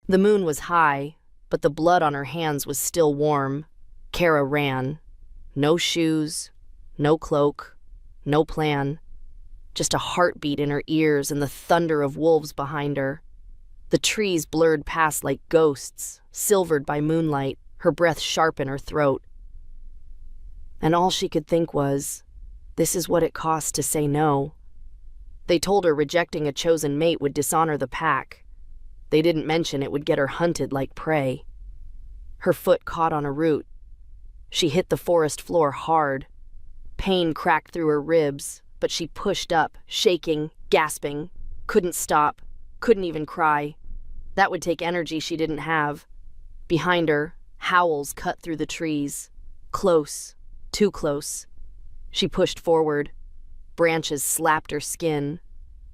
The moon was high, but the blood on her hands was still warm. Kara ran. No shoes, no cloak, no plan. Just a heartbeat in her ears and the thunder of wolves behind her. The trees blurred past like ghosts, silvered by moonlight, her breath sharp in her throat. And all she could think was, this is what it costs to say no. They told her rejecting a chosen mate would dishonor the pack. They didn't mention it would get her hunted like prey. Her foot caught on a root. She hit the forest floor hard. Pain cracked through her ribs, but she pushed up, shaking, gasping, couldn't stop, couldn't even cry. That would take energy she didn't have. Behind her, howls cut through the trees. Close, too close. She pushed forward. Branches slapped her skin.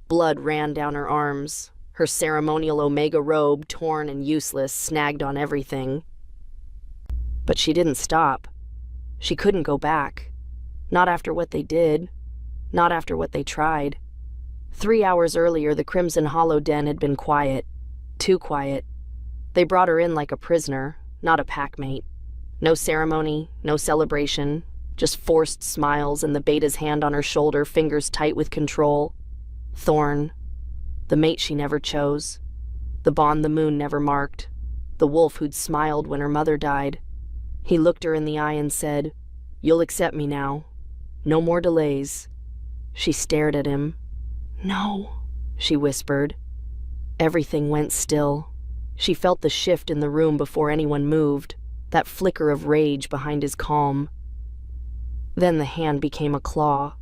Blood ran down her arms. Her ceremonial Omega robe, torn and useless, snagged on everything. But she didn't stop. She couldn't go back. Not after what they did. Not after what they tried. 3 hours earlier, the Crimson Hollow Den had been quiet. Too quiet. They brought her in like a prisoner, not a packmate. No ceremony, no celebration, just forced smiles and the beta's hand on her shoulder, fingers tight with control. Thorn. The mate she never chose. The bond the moon never marked. The wolf who'd smiled when her mother died. He looked her in the eye and said, "You'll accept me now. No more delays." She stared at him. "No," she whispered. Everything went still. She felt the shift in the room before anyone moved, that flicker of rage behind his calm. Then the hand became a claw.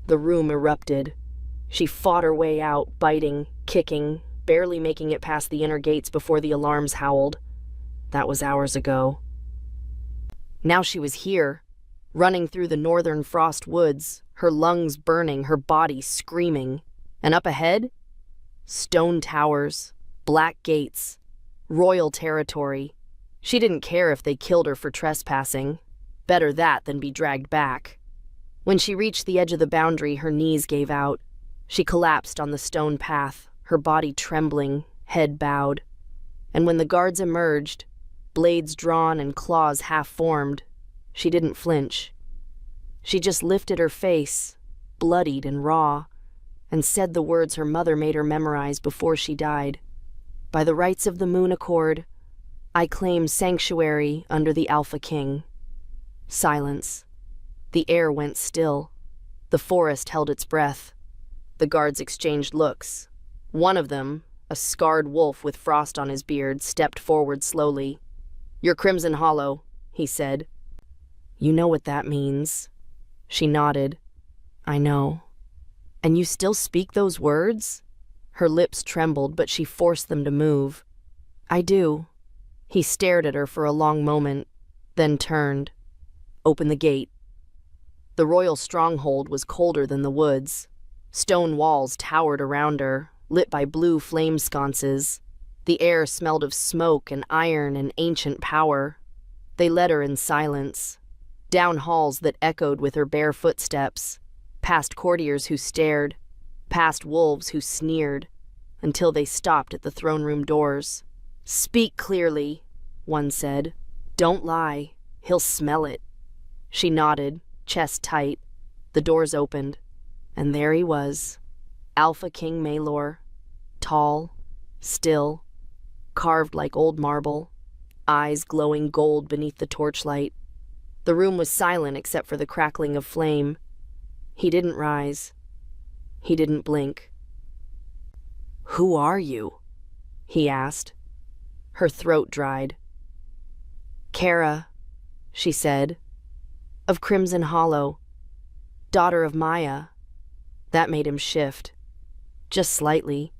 The room erupted. She fought her way out, biting, kicking, barely making it past the inner gates before the alarms howled. That was hours ago. Now she was here, running through the northern frost woods, her lungs burning, her body screaming. And up ahead? Stone towers, black gates, royal territory. She didn't care if they killed her for trespassing. Better that than be dragged back. When she reached the edge of the boundary, her knees gave out. She collapsed on the stone path, her body trembling, head bowed. And when the guards emerged, blades drawn and claws half-formed, she didn't flinch. She just lifted her face, bloodied and raw, and said the words her mother made her memorize before she died. "By the rights of the Moon Accord, I claim sanctuary under the Alpha King." Silence. The air went still. The forest held its breath. The guards exchanged looks. One of them, a scarred wolf with frost on his beard, stepped forward slowly. "You're Crimson Hollow," he said. "You know what that means." She nodded. "I know." "And you still speak those words?" Her lips trembled, but she forced them to move. "I do." He stared at her for a long moment, then turned. "Open the gate." The royal stronghold was colder than the woods. Stone walls towered around her, lit by blue flame sconces. The air smelled of smoke and iron and ancient power. They led her in silence, down halls that echoed with her bare footsteps, past courtiers who stared, past wolves who sneered, until they stopped at the throne room doors. "Speak clearly," one said. "Don't lie. He'll smell it." She nodded, chest tight. The doors opened, and there he was, Alpha King Maelor, tall, still, carved like old marble, eyes glowing gold beneath the torchlight. The room was silent except for the crackling of flame. He didn't rise. He didn't blink. "Who are you?" he asked. Her throat dried. "Kara," she said, "of Crimson Hollow, daughter of Maya." That made him shift. Just slightly.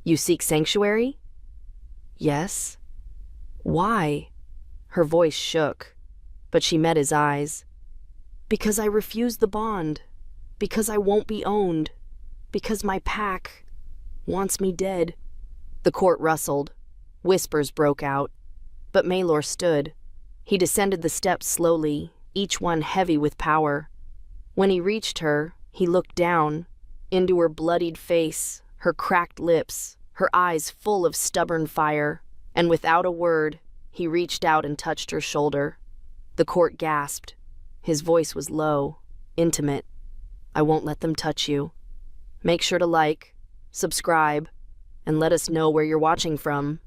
"You seek sanctuary?" "Yes." "Why?" Her voice shook, but she met his eyes. "Because I refuse the bond. Because I won't be owned. Because my pack wants me dead." The court rustled. Whispers broke out. But Maelor stood. He descended the steps slowly, each one heavy with power. When he reached her, he looked down, into her bloodied face, her cracked lips, her eyes full of stubborn fire, and without a word, he reached out and touched her shoulder. The court gasped. His voice was low, intimate. "I won't let them touch you. Make sure to like, subscribe, and let us know where you're watching from."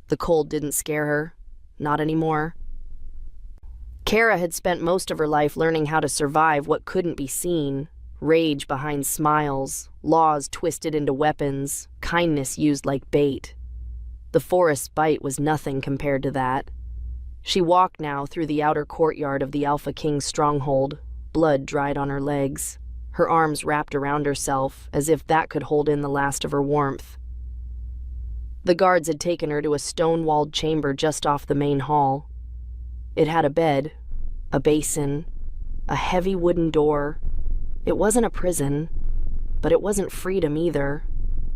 The cold didn't scare her. Not anymore. Kara had spent most of her life learning how to survive what couldn't be seen. Rage behind smiles, laws twisted into weapons, kindness used like bait. The forest's bite was nothing compared to that. She walked now through the outer courtyard of the Alpha King's stronghold, blood dried on her legs, her arms wrapped around herself as if that could hold in the last of her warmth. The guards had taken her to a stone-walled chamber just off the main hall. It had a bed, a basin, a heavy wooden door. It wasn't a prison, but it wasn't freedom either.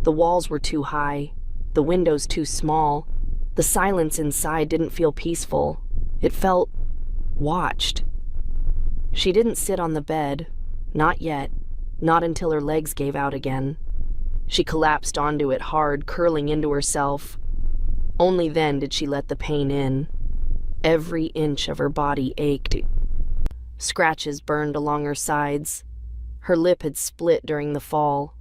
The walls were too high, the windows too small. The silence inside didn't feel peaceful. It felt watched. She didn't sit on the bed, not yet, not until her legs gave out again. She collapsed onto it hard, curling into herself. Only then did she let the pain in. Every inch of her body ached. Scratches burned along her sides. Her lip had split during the fall,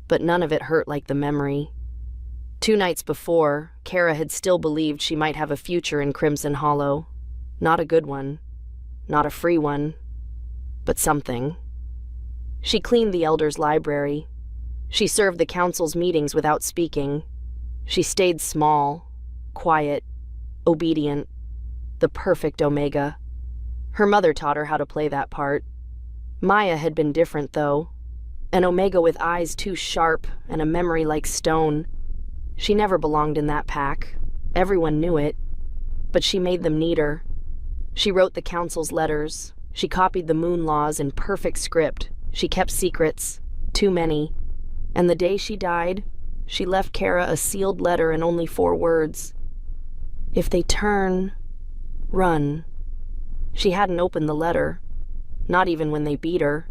but none of it hurt like the memory. 2 nights before, Kara had still believed she might have a future in Crimson Hollow. Not a good one, not a free one, but something. She cleaned the Elder's library. She served the council's meetings without speaking. She stayed small, quiet, obedient, the perfect Omega. Her mother taught her how to play that part. Maya had been different, though. An Omega with eyes too sharp and a memory like stone. She never belonged in that pack. Everyone knew it. But she made them need her. She wrote the council's letters. She copied the moon laws in perfect script. She kept secrets. Too many. And the day she died, she left Kara a sealed letter and only 4 words. "If they turn, run." She hadn't opened the letter. Not even when they beat her.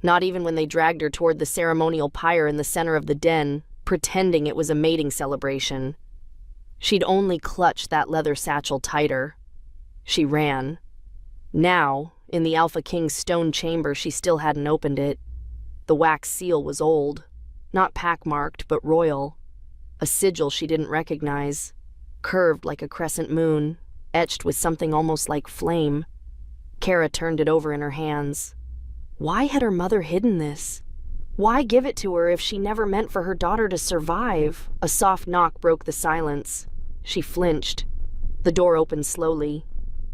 Not even when they dragged her toward the ceremonial pyre in the center of the den, pretending it was a mating celebration. She'd only clutched that leather satchel tighter. She ran. Now, in the Alpha King's stone chamber, she still hadn't opened it. The wax seal was old, not pack-marked, but royal. A sigil she didn't recognize, curved like a crescent moon, etched with something almost like flame. Kara turned it over in her hands. Why had her mother hidden this? Why give it to her if she never meant for her daughter to survive? A soft knock broke the silence. She flinched. The door opened slowly.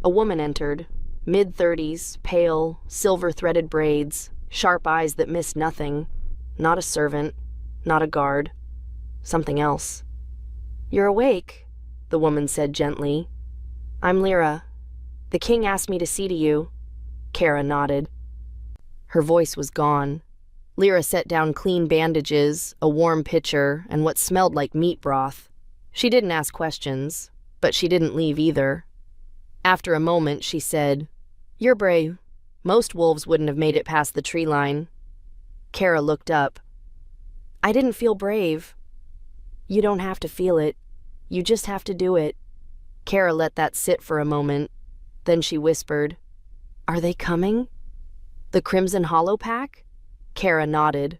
A woman entered, mid-30s, pale, silver-threaded braids, sharp eyes that missed nothing. Not a servant, not a guard. Something else. "You're awake," the woman said gently. "I'm Lyra. The king asked me to see to you." Kara nodded. Her voice was gone. Lyra set down clean bandages, a warm pitcher, and what smelled like meat broth. She didn't ask questions, but she didn't leave either. After a moment, she said, "You're brave. Most wolves wouldn't have made it past the tree line." Kara looked up. "I didn't feel brave." "You don't have to feel it. You just have to do it." Kara let that sit for a moment. Then she whispered, "Are they coming? The Crimson Hollow Pack?" Kara nodded.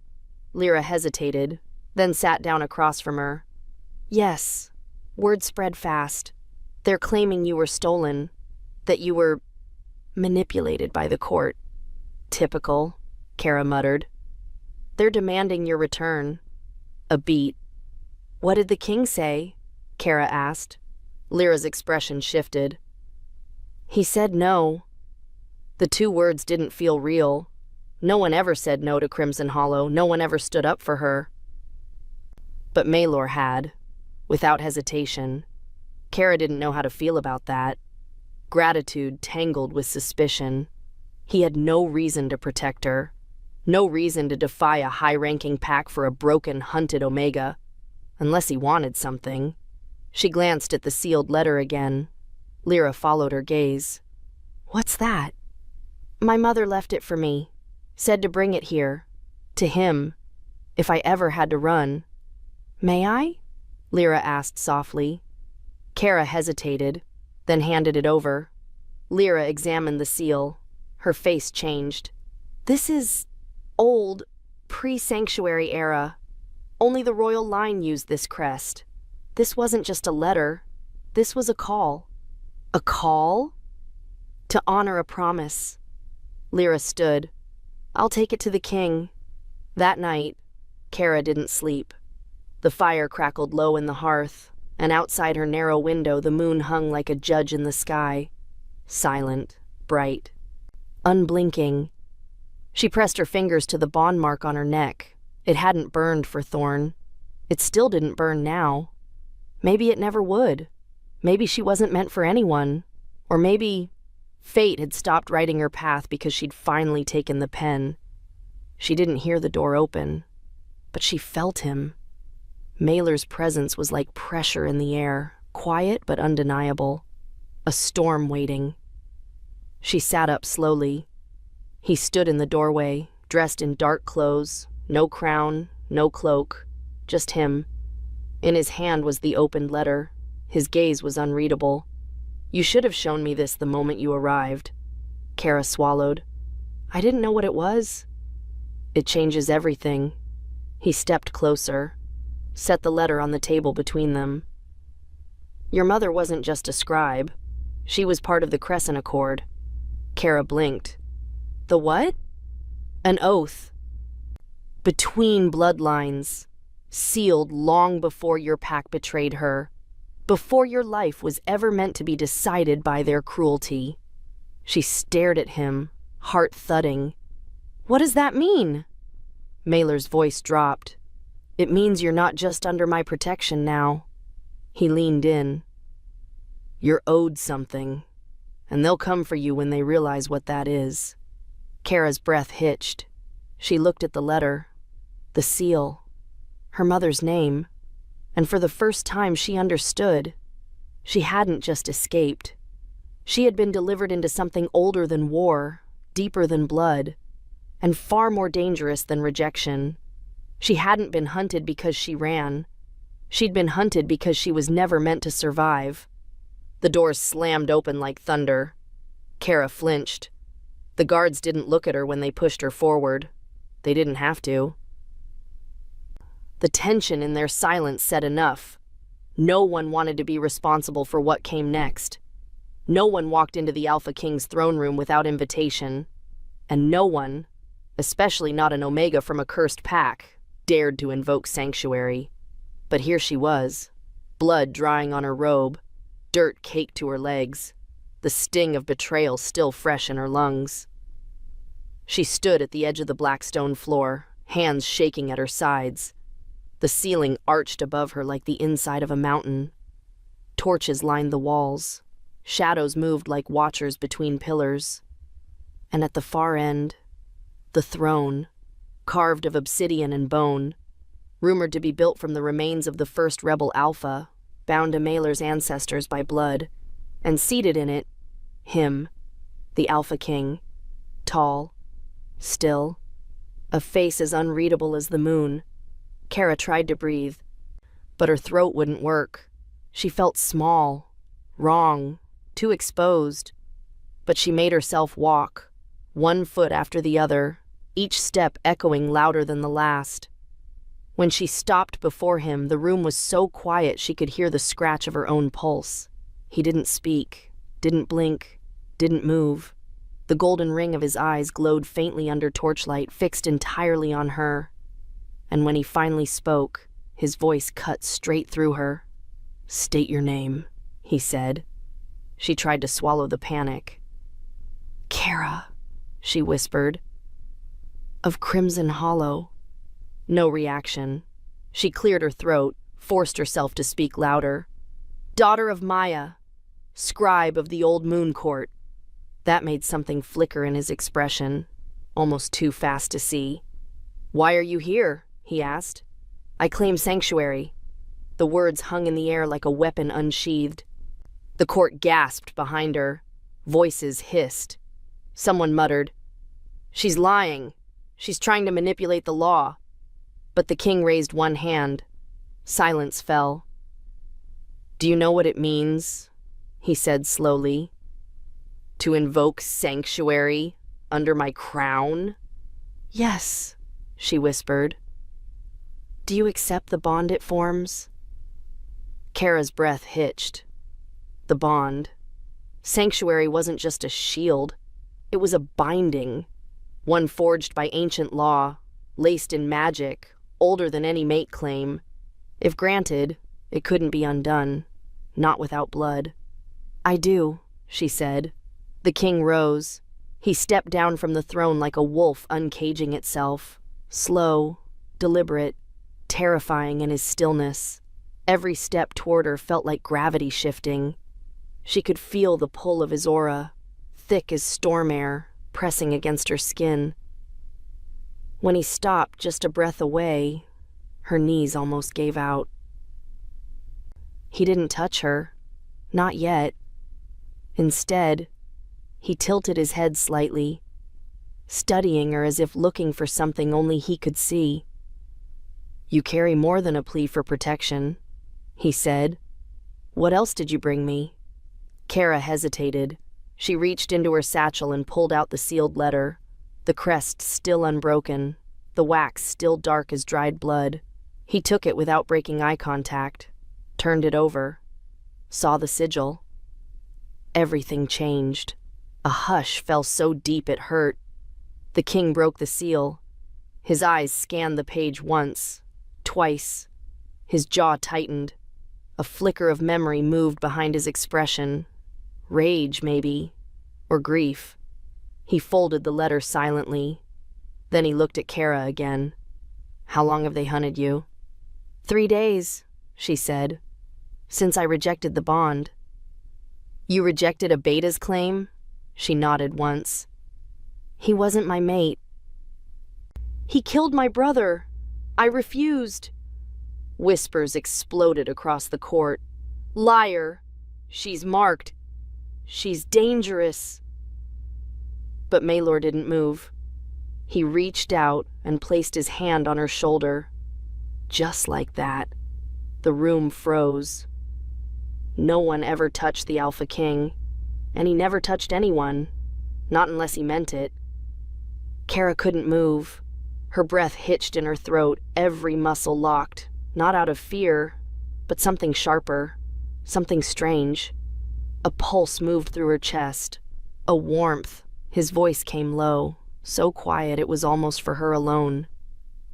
Lyra hesitated, then sat down across from her. "Yes. Word spread fast. They're claiming you were stolen, that you were manipulated by the court." "Typical," Kara muttered. "They're demanding your return." A beat. "What did the king say?" Kara asked. Lyra's expression shifted. "He said no." The 2 words didn't feel real. No one ever said no to Crimson Hollow. No one ever stood up for her. But Maelor had, without hesitation. Kara didn't know how to feel about that. Gratitude tangled with suspicion. He had no reason to protect her. No reason to defy a high-ranking pack for a broken, hunted Omega. Unless he wanted something. She glanced at the sealed letter again. Lyra followed her gaze. "What's that?" "My mother left it for me. Said to bring it here. To him. If I ever had to run." May I? Lyra asked softly. Kara hesitated, then handed it over. Lyra examined the seal. Her face changed. This is old, pre-sanctuary era. Only the royal line used this crest. This wasn't just a letter. This was a call. A call? To honor a promise. Lyra stood. I'll take it to the king. That night, Kara didn't sleep. The fire crackled low in the hearth, and outside her narrow window the moon hung like a judge in the sky. Silent, bright, unblinking. She pressed her fingers to the bond mark on her neck. It hadn't burned for Thorn. It still didn't burn now. Maybe it never would. Maybe she wasn't meant for anyone. Or maybe fate had stopped writing her path because she'd finally taken the pen. She didn't hear the door open, but she felt him. Mailer's presence was like pressure in the air, quiet but undeniable. A storm waiting. She sat up slowly. He stood in the doorway, dressed in dark clothes, no crown, no cloak, just him. In his hand was the opened letter. His gaze was unreadable. You should have shown me this the moment you arrived. Kara swallowed. I didn't know what it was. It changes everything. He stepped closer, set the letter on the table between them. Your mother wasn't just a scribe. She was part of the Crescent Accord. Kara blinked. The what? An oath. Between bloodlines, sealed long before your pack betrayed her, before your life was ever meant to be decided by their cruelty. She stared at him, heart thudding. What does that mean? Mailer's voice dropped. It means you're not just under my protection now. He leaned in. You're owed something, and they'll come for you when they realize what that is. Kara's breath hitched. She looked at the letter, the seal, her mother's name, and for the first time she understood. She hadn't just escaped. She had been delivered into something older than war, deeper than blood, and far more dangerous than rejection. She hadn't been hunted because she ran. She'd been hunted because she was never meant to survive. The doors slammed open like thunder. Kara flinched. The guards didn't look at her when they pushed her forward. They didn't have to. The tension in their silence said enough. No one wanted to be responsible for what came next. No one walked into the Alpha King's throne room without invitation. And no one, especially not an Omega from a cursed pack, dared to invoke sanctuary. But here she was, blood drying on her robe, dirt caked to her legs, the sting of betrayal still fresh in her lungs. She stood at the edge of the black stone floor, hands shaking at her sides. The ceiling arched above her like the inside of a mountain. Torches lined the walls. Shadows moved like watchers between pillars. And at the far end, the throne, carved of obsidian and bone, rumored to be built from the remains of the first rebel Alpha, bound to Mailer's ancestors by blood, and seated in it, him, the Alpha King, tall, still, a face as unreadable as the moon. Kara tried to breathe, but her throat wouldn't work. She felt small, wrong, too exposed. But she made herself walk, one foot after the other, each step echoing louder than the last. When she stopped before him, the room was so quiet she could hear the scratch of her own pulse. He didn't speak, didn't blink, didn't move. The golden ring of his eyes glowed faintly under torchlight, fixed entirely on her. And when he finally spoke, his voice cut straight through her. "State your name," he said. She tried to swallow the panic. "Kara," she whispered. "Of Crimson Hollow." No reaction. She cleared her throat, forced herself to speak louder. "Daughter of Maya, scribe of the old moon court." That made something flicker in his expression, almost too fast to see. "Why are you here?" he asked. "I claim sanctuary." The words hung in the air like a weapon unsheathed. The court gasped behind her. Voices hissed. Someone muttered, "She's lying. She's trying to manipulate the law." But the king raised one hand. Silence fell. "Do you know what it means?" he said slowly. "To invoke sanctuary under my crown?" "Yes," she whispered. "Do you accept the bond it forms?" Kara's breath hitched. The bond. Sanctuary wasn't just a shield. It was a binding, one forged by ancient law, laced in magic, older than any mate claim. If granted, it couldn't be undone, not without blood. "I do," she said. The king rose. He stepped down from the throne like a wolf uncaging itself, slow, deliberate, terrifying in his stillness. Every step toward her felt like gravity shifting. She could feel the pull of his aura, thick as storm air, pressing against her skin. When he stopped just a breath away, her knees almost gave out. He didn't touch her, not yet. Instead, he tilted his head slightly, studying her as if looking for something only he could see. "You carry more than a plea for protection," he said. "What else did you bring me?" Kara hesitated. She reached into her satchel and pulled out the sealed letter, the crest still unbroken, the wax still dark as dried blood. He took it without breaking eye contact, turned it over, saw the sigil. Everything changed. A hush fell so deep it hurt. The king broke the seal. His eyes scanned the page once, twice. His jaw tightened. A flicker of memory moved behind his expression. Rage, maybe, or grief. He folded the letter silently. Then he looked at Kara again. "How long have they hunted you?" 3 days, she said. "Since I rejected the bond." "You rejected a beta's claim?" She nodded once. "He wasn't my mate." "He killed my brother. I refused." Whispers exploded across the court. "Liar. She's marked. She's dangerous." But Maylor didn't move. He reached out and placed his hand on her shoulder. Just like that, the room froze. No one ever touched the Alpha King, and he never touched anyone, not unless he meant it. Kara couldn't move. Her breath hitched in her throat, every muscle locked, not out of fear, but something sharper, something strange. A pulse moved through her chest, a warmth. His voice came low, so quiet it was almost for her alone.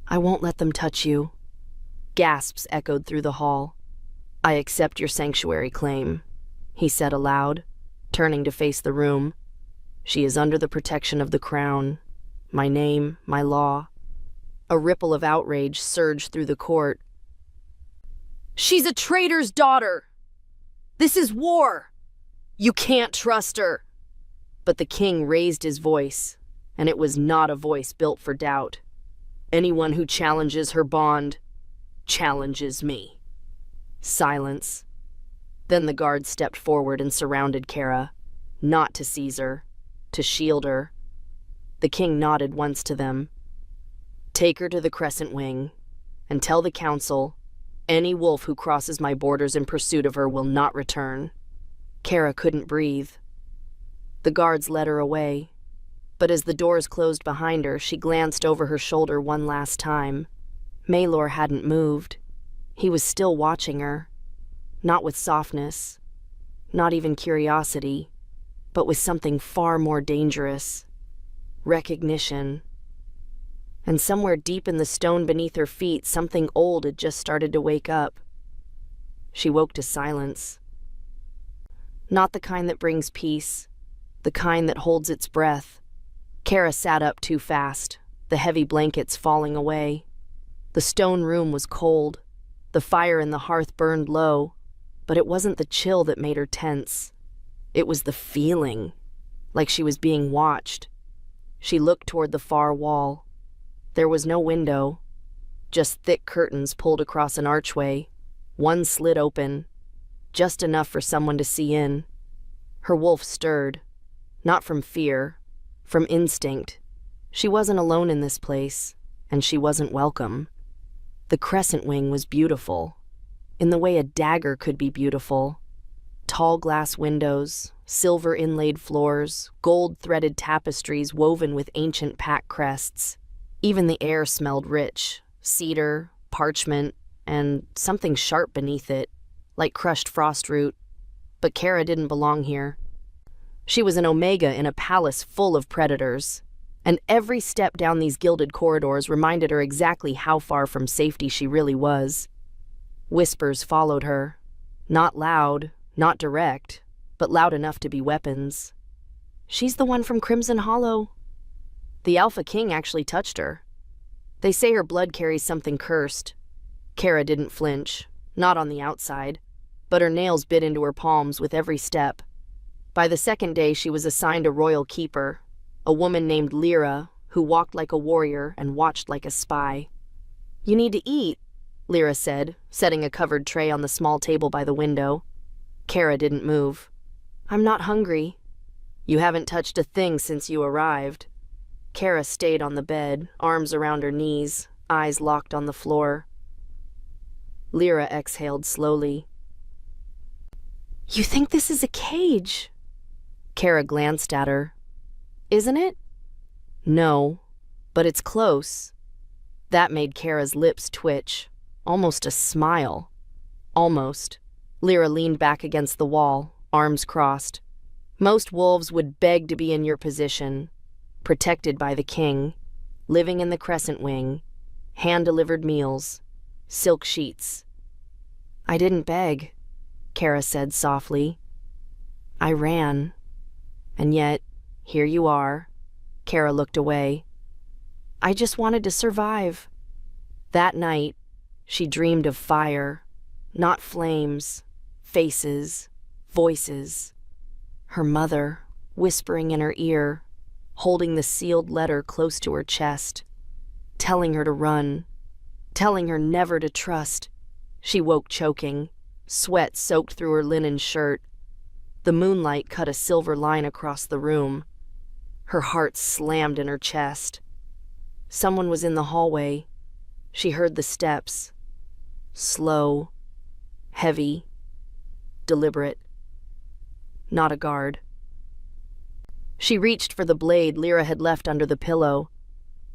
"I won't let them touch you." Gasps echoed through the hall. "I accept your sanctuary claim," he said aloud, turning to face the room. "She is under the protection of the crown. My name, my law." A ripple of outrage surged through the court. "She's a traitor's daughter! This is war! You can't trust her!" But the king raised his voice, and it was not a voice built for doubt. "Anyone who challenges her bond challenges me." Silence. Then the guards stepped forward and surrounded Kara, not to seize her, to shield her. The king nodded once to them. "Take her to the Crescent Wing, and tell the council, any wolf who crosses my borders in pursuit of her will not return." Kara couldn't breathe. The guards led her away, but as the doors closed behind her, she glanced over her shoulder one last time. Maylor hadn't moved. He was still watching her, not with softness, not even curiosity, but with something far more dangerous. Recognition. And somewhere deep in the stone beneath her feet, something old had just started to wake up. She woke to silence. Not the kind that brings peace, the kind that holds its breath. Kara sat up too fast, the heavy blankets falling away. The stone room was cold. The fire in the hearth burned low, but it wasn't the chill that made her tense. It was the feeling, like she was being watched. She looked toward the far wall. There was no window, just thick curtains pulled across an archway, one slit open, just enough for someone to see in. Her wolf stirred, not from fear, from instinct. She wasn't alone in this place, and she wasn't welcome. The Crescent Wing was beautiful, in the way a dagger could be beautiful. Tall glass windows, silver inlaid floors, gold-threaded tapestries woven with ancient pack crests. Even the air smelled rich, cedar, parchment, and something sharp beneath it, like crushed frost root. But Kara didn't belong here. She was an Omega in a palace full of predators, and every step down these gilded corridors reminded her exactly how far from safety she really was. Whispers followed her, not loud, not direct, but loud enough to be weapons. She's the one from Crimson Hollow. The Alpha King actually touched her. They say her blood carries something cursed. Kara didn't flinch, not on the outside, but her nails bit into her palms with every step. By the second day, she was assigned a royal keeper, a woman named Lyra, who walked like a warrior and watched like a spy. "You need to eat," Lyra said, setting a covered tray on the small table by the window. Kara didn't move. "I'm not hungry." "You haven't touched a thing since you arrived." Kara stayed on the bed, arms around her knees, eyes locked on the floor. Lyra exhaled slowly. "You think this is a cage?" Kara glanced at her. "Isn't it?" "No, but it's close." That made Kara's lips twitch, almost a smile. Almost. Lyra leaned back against the wall, arms crossed. "Most wolves would beg to be in your position, protected by the king, living in the crescent wing, hand-delivered meals, silk sheets." "I didn't beg," Kara said softly. "I ran. And yet, here you are." Kara looked away. "I just wanted to survive." That night, she dreamed of fire, not flames, faces, voices. Her mother, whispering in her ear, holding the sealed letter close to her chest, telling her to run, telling her never to trust. She woke choking, sweat soaked through her linen shirt. The moonlight cut a silver line across the room. Her heart slammed in her chest. Someone was in the hallway. She heard the steps. Slow, heavy, deliberate. Not a guard. She reached for the blade Lyra had left under the pillow.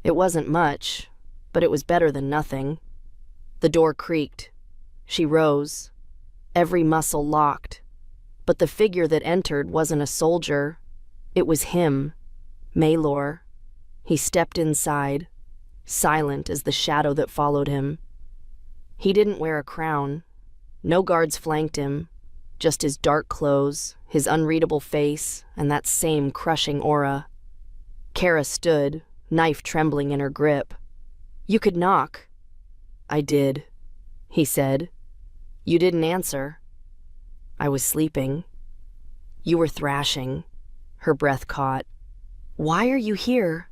It wasn't much, but it was better than nothing. The door creaked. She rose, every muscle locked. But the figure that entered wasn't a soldier. It was him, Maelor. He stepped inside, silent as the shadow that followed him. He didn't wear a crown. No guards flanked him, just his dark clothes, his unreadable face, and that same crushing aura. Kara stood, knife trembling in her grip. "You could knock." "I did," he said. "You didn't answer." "I was sleeping." "You were thrashing." Her breath caught. "Why are you here?"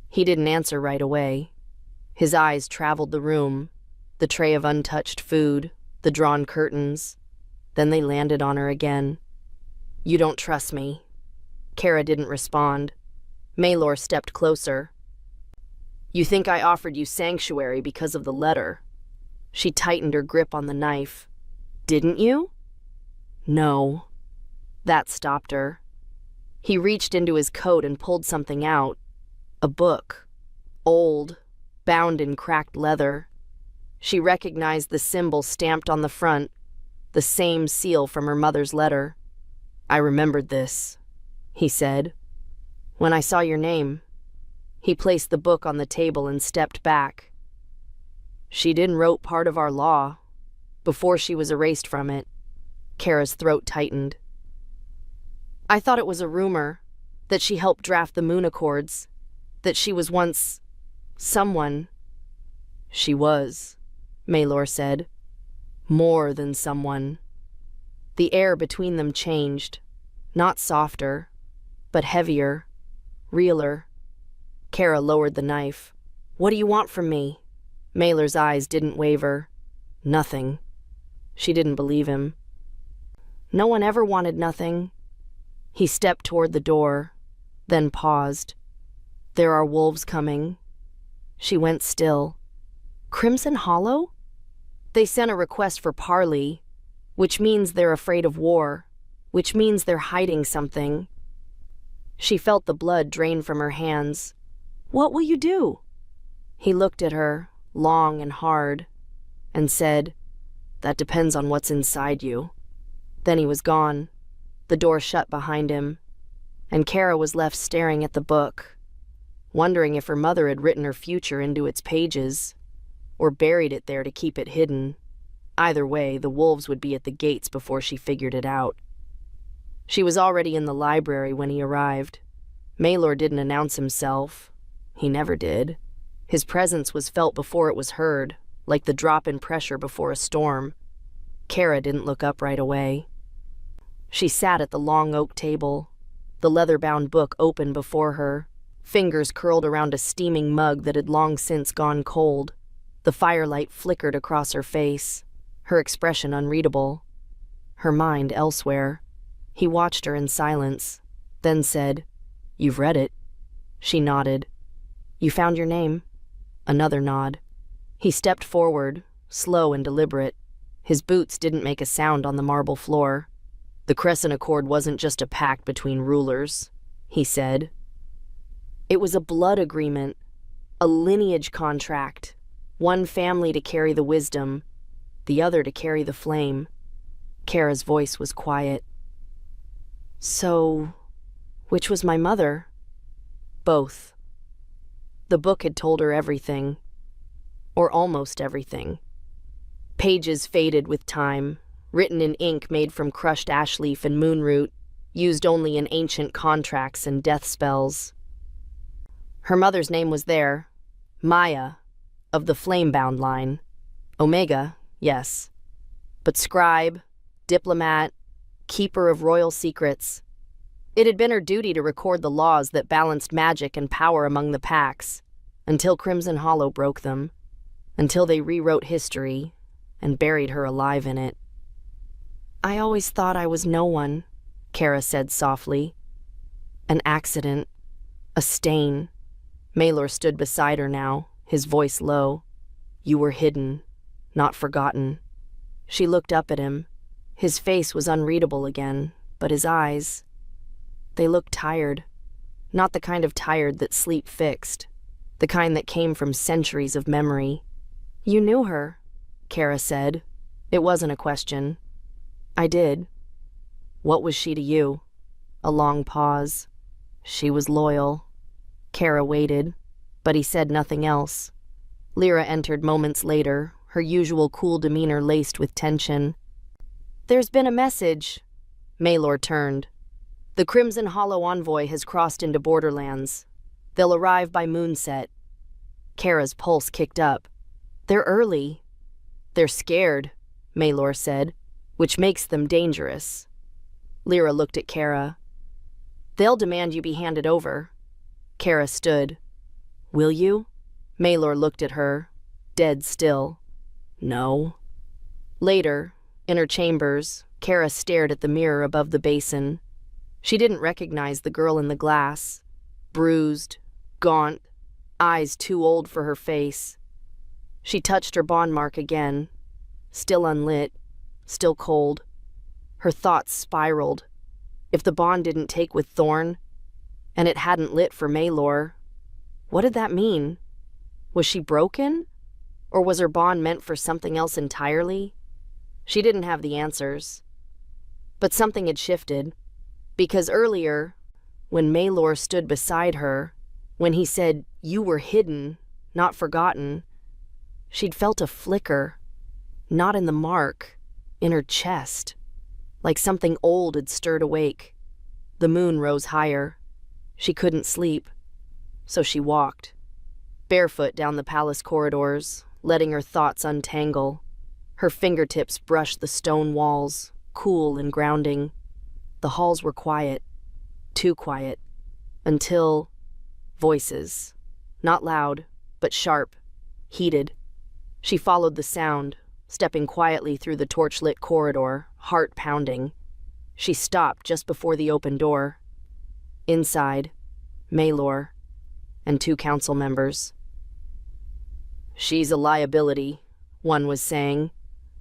He didn't answer right away. His eyes traveled the room, the tray of untouched food, the drawn curtains. Then they landed on her again. "You don't trust me." Kara didn't respond. Maelor stepped closer. "You think I offered you sanctuary because of the letter?" She tightened her grip on the knife. "Didn't you?" "No." That stopped her. He reached into his coat and pulled something out. A book. Old, bound in cracked leather. She recognized the symbol stamped on the front, the same seal from her mother's letter. "I remembered this," he said, "when I saw your name." He placed the book on the table and stepped back. "She didn't wrote part of our law, before she was erased from it." Kara's throat tightened. "I thought it was a rumor, that she helped draft the Moon Accords, that she was once someone." "She was," Maelor said. "More than someone." The air between them changed, not softer, but heavier, realer. Kara lowered the knife. "What do you want from me?" Maelor's eyes didn't waver. "Nothing." She didn't believe him. "No one ever wanted nothing." He stepped toward the door, then paused. "There are wolves coming." She went still. "Crimson Hollow?" They sent a request for parley, which means they're afraid of war, which means they're hiding something. She felt the blood drain from her hands. What will you do? He looked at her, long and hard, and said, That depends on what's inside you. Then he was gone. The door shut behind him, and Kara was left staring at the book, wondering if her mother had written her future into its pages, or buried it there to keep it hidden. Either way, the wolves would be at the gates before she figured it out. She was already in the library when he arrived. Maylor didn't announce himself. He never did. His presence was felt before it was heard, like the drop in pressure before a storm. Kara didn't look up right away. She sat at the long oak table, the leather-bound book open before her, fingers curled around a steaming mug that had long since gone cold. The firelight flickered across her face, her expression unreadable, her mind elsewhere. He watched her in silence, then said, You've read it. She nodded. You found your name? Another nod. He stepped forward, slow and deliberate. His boots didn't make a sound on the marble floor. The Crescent Accord wasn't just a pact between rulers, he said. It was a blood agreement, a lineage contract, one family to carry the wisdom, the other to carry the flame. Kara's voice was quiet. So, which was my mother? Both. The book had told her everything, or almost everything. Pages faded with time, written in ink made from crushed ash leaf and moonroot, used only in ancient contracts and death spells. Her mother's name was there, Maya, of the flame-bound line. Omega, yes. But scribe, diplomat, keeper of royal secrets. It had been her duty to record the laws that balanced magic and power among the packs, until Crimson Hollow broke them, until they rewrote history and buried her alive in it. I always thought I was no one, Kara said softly. An accident, a stain. Maylor stood beside her now, his voice low. You were hidden, not forgotten. She looked up at him. His face was unreadable again, but his eyes, they looked tired. Not the kind of tired that sleep fixed, the kind that came from centuries of memory. You knew her, Kara said. It wasn't a question. I did. What was she to you? A long pause. She was loyal. Kara waited, but he said nothing else. Lyra entered moments later, her usual cool demeanor laced with tension. There's been a message. Maylor turned. The Crimson Hollow envoy has crossed into Borderlands. They'll arrive by moonset. Kara's pulse kicked up. They're early. They're scared, Maylor said, which makes them dangerous. Lyra looked at Kara. They'll demand you be handed over. Kara stood. Will you? Maylor looked at her, dead still. No. Later, in her chambers, Kara stared at the mirror above the basin. She didn't recognize the girl in the glass. Bruised, gaunt, eyes too old for her face. She touched her bond mark again, still unlit, still cold. Her thoughts spiraled. If the bond didn't take with Thorn, and it hadn't lit for Maylor, what did that mean? Was she broken? Or was her bond meant for something else entirely? She didn't have the answers. But something had shifted, because earlier, when Maylor stood beside her, when he said, you were hidden, not forgotten, she'd felt a flicker, not in the mark, in her chest, like something old had stirred awake. The moon rose higher. She couldn't sleep, so she walked, barefoot down the palace corridors, letting her thoughts untangle. Her fingertips brushed the stone walls, cool and grounding. The halls were quiet, too quiet, until voices, not loud, but sharp, heated. She followed the sound, stepping quietly through the torchlit corridor, heart pounding. She stopped just before the open door. Inside, Maylor and 2 council members. She's a liability, one was saying.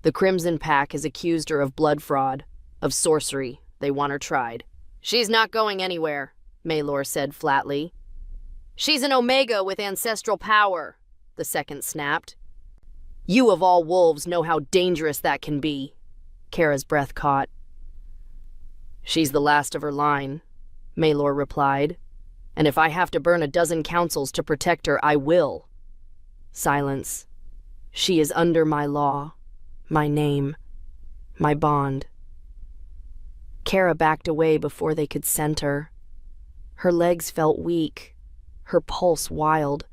The Crimson Pack has accused her of blood fraud, of sorcery. They want her tried. She's not going anywhere, Maelor said flatly. She's an Omega with ancestral power, the second snapped. You of all wolves know how dangerous that can be. Kara's breath caught. She's the last of her line, Maelor replied. And if I have to burn a dozen councils to protect her, I will. Silence. She is under my law, my name, my bond. Kara backed away before they could scent her. Her legs felt weak, her pulse wild.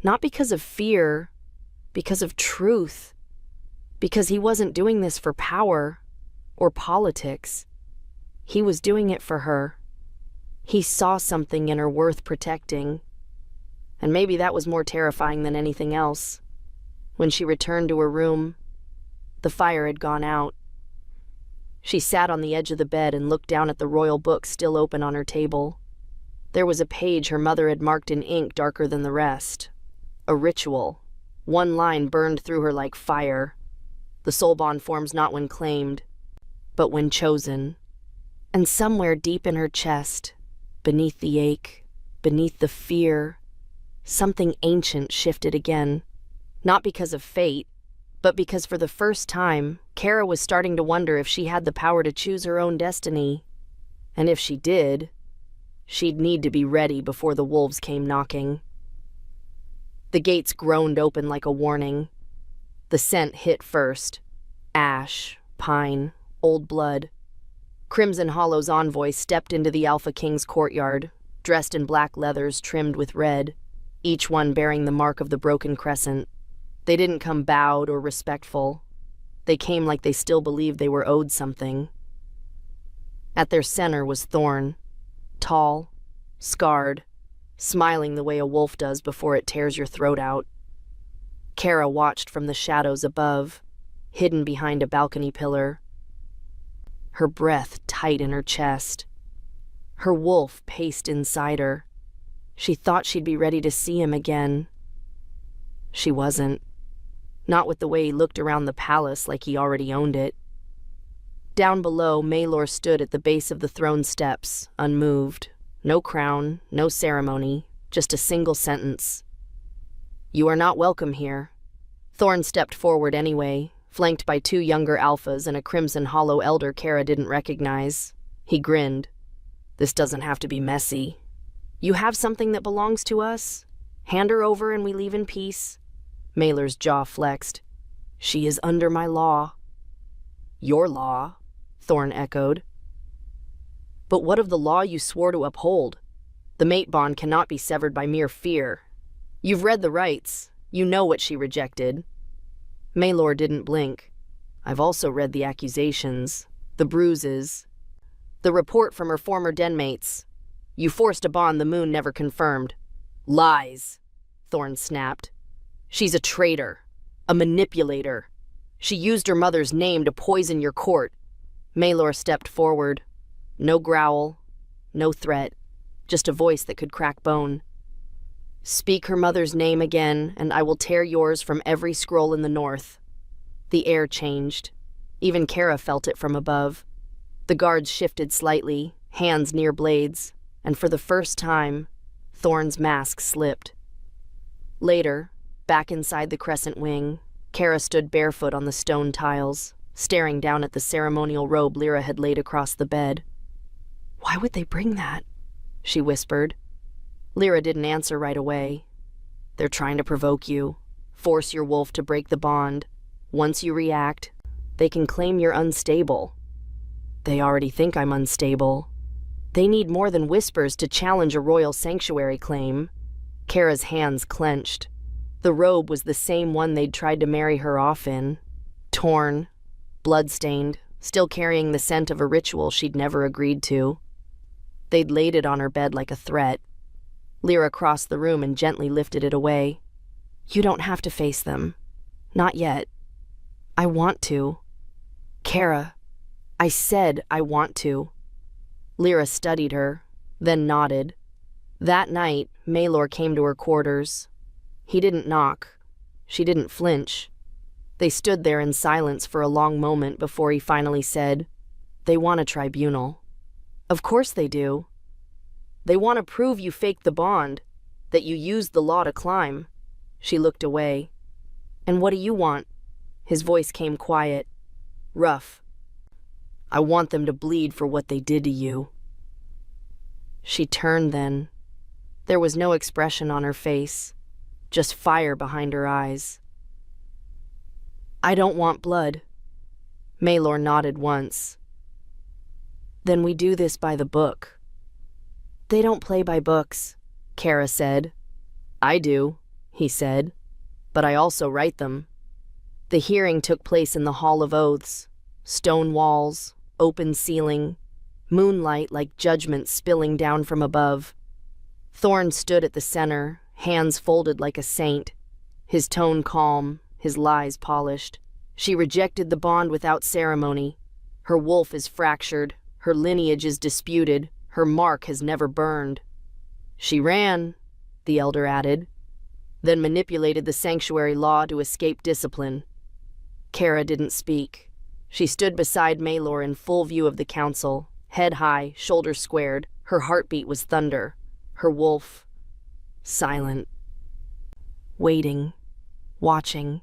Not because of fear, because of truth. Because he wasn't doing this for power or politics. He was doing it for her. He saw something in her worth protecting. And maybe that was more terrifying than anything else. When she returned to her room, the fire had gone out. She sat on the edge of the bed and looked down at the royal book still open on her table. There was a page her mother had marked in ink darker than the rest. A ritual. One line burned through her like fire. The soul bond forms not when claimed, but when chosen. And somewhere deep in her chest, beneath the ache, beneath the fear, something ancient shifted again. Not because of fate, but because for the first time, Kara was starting to wonder if she had the power to choose her own destiny. And if she did, she'd need to be ready before the wolves came knocking. The gates groaned open like a warning. The scent hit first. Ash, pine, old blood. Crimson Hollow's envoy stepped into the Alpha King's courtyard, dressed in black leathers trimmed with red, each one bearing the mark of the broken crescent. They didn't come bowed or respectful. They came like they still believed they were owed something. At their center was Thorn, tall, scarred, smiling the way a wolf does before it tears your throat out. Kara watched from the shadows above, hidden behind a balcony pillar. Her breath tight in her chest. Her wolf paced inside her. She thought she'd be ready to see him again. She wasn't. Not with the way he looked around the palace like he already owned it. Down below, Maelor stood at the base of the throne steps, unmoved. No crown, no ceremony, just a single sentence. You are not welcome here. Thorn stepped forward anyway, flanked by two younger alphas and a Crimson Hollow elder Kara didn't recognize. He grinned. This doesn't have to be messy. You have something that belongs to us? Hand her over and we leave in peace. Maelor's jaw flexed. She is under my law. Your law, Thorn echoed. But what of the law you swore to uphold? The mate bond cannot be severed by mere fear. You've read the rights. You know what she rejected. Maelor didn't blink. I've also read the accusations, the bruises, the report from her former den mates. You forced a bond the moon never confirmed. Lies, Thorn snapped. She's a traitor, a manipulator. She used her mother's name to poison your court. Maelor stepped forward. No growl, no threat, just a voice that could crack bone. Speak her mother's name again, and I will tear yours from every scroll in the north. The air changed. Even Kara felt it from above. The guards shifted slightly, hands near blades, and for the first time, Thorn's mask slipped. Later, back inside the crescent wing, Kara stood barefoot on the stone tiles, staring down at the ceremonial robe Lyra had laid across the bed. Why would they bring that? She whispered. Lyra didn't answer right away. They're trying to provoke you, force your wolf to break the bond. Once you react, they can claim you're unstable. They already think I'm unstable. They need more than whispers to challenge a royal sanctuary claim. Kara's hands clenched. The robe was the same one they'd tried to marry her off in. Torn, blood-stained, still carrying the scent of a ritual she'd never agreed to. They'd laid it on her bed like a threat. Lyra crossed the room and gently lifted it away. You don't have to face them. Not yet. I want to. Kara, I said I want to. Lyra studied her, then nodded. That night, Maelor came to her quarters. He didn't knock. She didn't flinch. They stood there in silence for a long moment before he finally said, "They want a tribunal." "Of course they do. They want to prove you faked the bond, that you used the law to climb." She looked away. "And what do you want?" His voice came quiet, rough. "I want them to bleed for what they did to you." She turned then. There was no expression on her face, just fire behind her eyes. "I don't want blood." Maylor nodded once. "Then we do this by the book." "They don't play by books," Kara said. "I do," he said, "but I also write them." The hearing took place in the Hall of Oaths. Stone walls, open ceiling, moonlight like judgment spilling down from above. Thorn stood at the center, hands folded like a saint, his tone calm, his lies polished. "She rejected the bond without ceremony. Her wolf is fractured, her lineage is disputed, her mark has never burned." "She ran," the elder added, "then manipulated the sanctuary law to escape discipline." Kara didn't speak. She stood beside Maylor in full view of the council, head high, shoulders squared. Her heartbeat was thunder. Her wolf, silent, waiting, watching.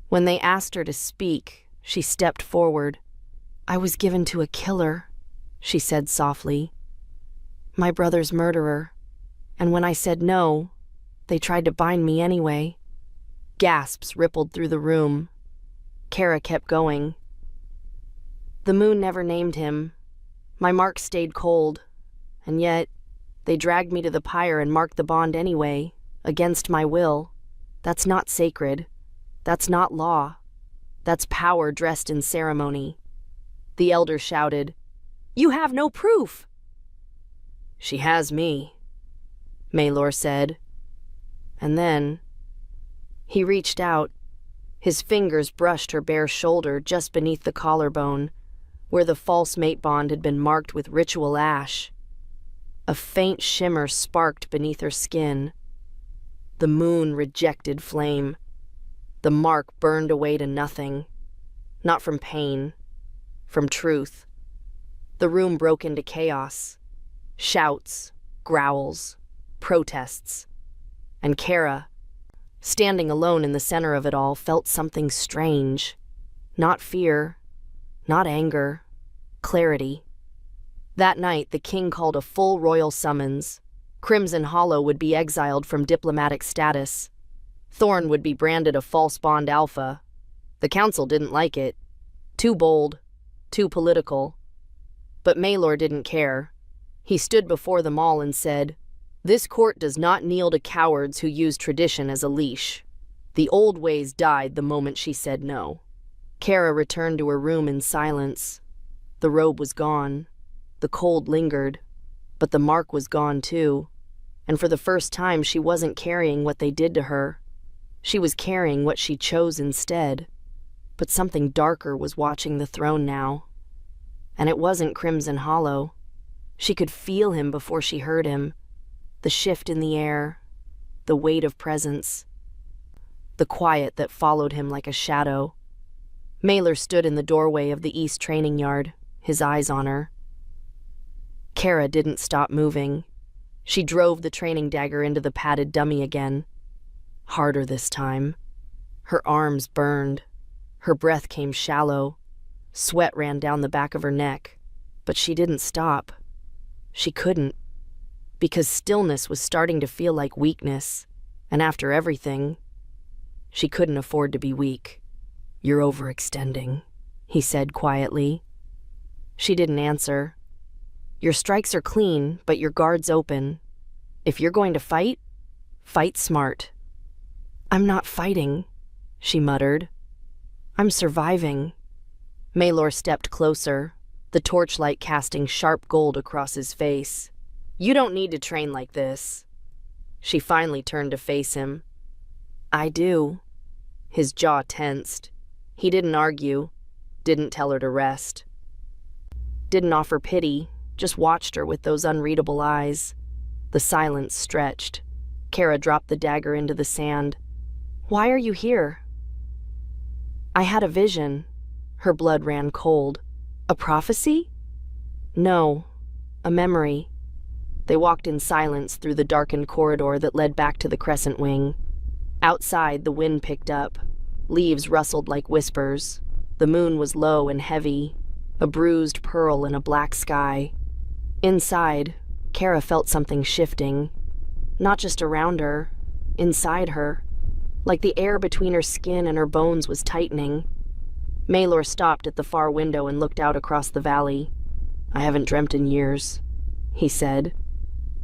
When they asked her to speak, she stepped forward. "I was given to a killer," she said softly. "My brother's murderer. And when I said no, they tried to bind me anyway." Gasps rippled through the room. Kara kept going. "The moon never named him. My mark stayed cold. And yet, they dragged me to the pyre and marked the bond anyway, against my will. That's not sacred. That's not law. That's power dressed in ceremony." The elder shouted, "You have no proof!" "She has me," Maylor said. And then he reached out. His fingers brushed her bare shoulder just beneath the collarbone, where the false mate bond had been marked with ritual ash. A faint shimmer sparked beneath her skin. The moon rejected flame. The mark burned away to nothing. Not from pain, from truth. The room broke into chaos. Shouts, growls, protests. And Kara, standing alone in the center of it all, felt something strange. Not fear, not anger, clarity. That night, the king called a full royal summons. Crimson Hollow would be exiled from diplomatic status. Thorn would be branded a false bond alpha. The council didn't like it. Too bold, too political. But Maylor didn't care. He stood before them all and said, "This court does not kneel to cowards who use tradition as a leash." The old ways died the moment she said no. Kara returned to her room in silence. The robe was gone. The cold lingered. But the mark was gone too. And for the first time, she wasn't carrying what they did to her. She was carrying what she chose instead. But something darker was watching the throne now. And it wasn't Crimson Hollow. She could feel him before she heard him. The shift in the air, the weight of presence, the quiet that followed him like a shadow. Maylor stood in the doorway of the East training yard, his eyes on her. Kara didn't stop moving. She drove the training dagger into the padded dummy again. Harder this time. Her arms burned. Her breath came shallow. Sweat ran down the back of her neck. But she didn't stop. She couldn't. Because stillness was starting to feel like weakness. And after everything, she couldn't afford to be weak. "You're overextending," he said quietly. She didn't answer. "Your strikes are clean, but your guard's open. If you're going to fight, fight smart." "I'm not fighting," she muttered. "I'm surviving." Maylor stepped closer, the torchlight casting sharp gold across his face. "You don't need to train like this." She finally turned to face him. "I do." His jaw tensed. He didn't argue, didn't tell her to rest. Didn't offer pity, just watched her with those unreadable eyes. The silence stretched. Kara dropped the dagger into the sand. "Why are you here?" I had a vision. Her blood ran cold. A prophecy? No, a memory. They walked in silence through the darkened corridor that led back to the crescent wing. Outside, the wind picked up. Leaves rustled like whispers. The moon was low and heavy, a bruised pearl in a black sky. Inside, Kara felt something shifting. Not just around her, inside her. Like the air between her skin and her bones was tightening. Maylor stopped at the far window and looked out across the valley. "I haven't dreamt in years," he said.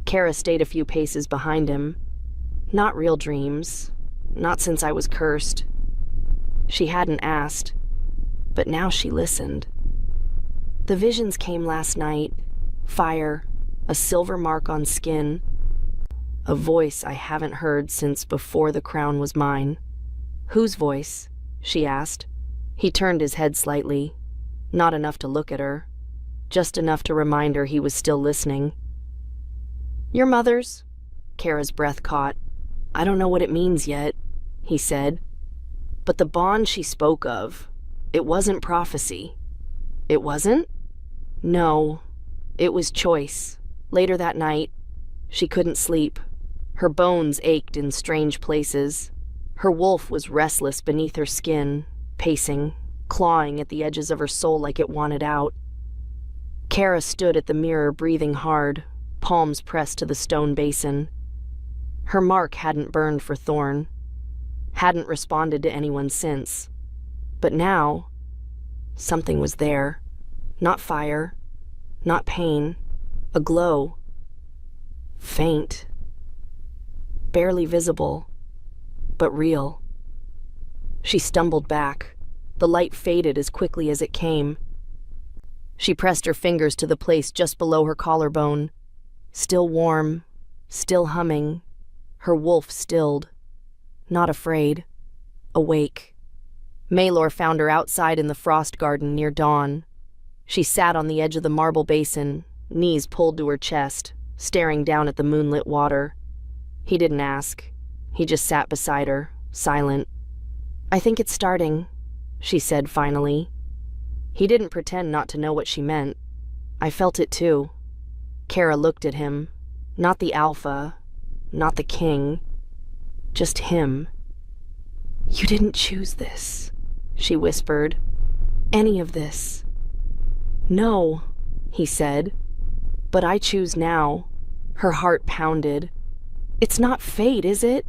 Kara stayed a few paces behind him. "Not real dreams. Not since I was cursed." She hadn't asked, but now she listened. "The visions came last night. Fire, a silver mark on skin. A voice I haven't heard since before the crown was mine." "Whose voice?" she asked. He turned his head slightly. Not enough to look at her. Just enough to remind her he was still listening. "Your mother's?" Kara's breath caught. "I don't know what it means yet," he said. "But the bond she spoke of, it wasn't prophecy." "It wasn't?" "No, it was choice. Later that night, she couldn't sleep. Her bones ached in strange places. Her wolf was restless beneath her skin, pacing, clawing at the edges of her soul like it wanted out." Kara stood at the mirror breathing hard, palms pressed to the stone basin. Her mark hadn't burned for Thorn, hadn't responded to anyone since. But now, something was there. Not fire, not pain, a glow. Faint. Barely visible, but real. She stumbled back. The light faded as quickly as it came. She pressed her fingers to the place just below her collarbone. Still warm, still humming. Her wolf stilled. Not afraid. Awake. Maylor found her outside in the frost garden near dawn. She sat on the edge of the marble basin, knees pulled to her chest, staring down at the moonlit water. He didn't ask. He just sat beside her, silent. "I think it's starting," she said finally. He didn't pretend not to know what she meant. "I felt it too." Kara looked at him. Not the alpha, not the king, just him. "You didn't choose this," she whispered. "Any of this." "No," he said. "But I choose now." Her heart pounded. "It's not fate, is it?"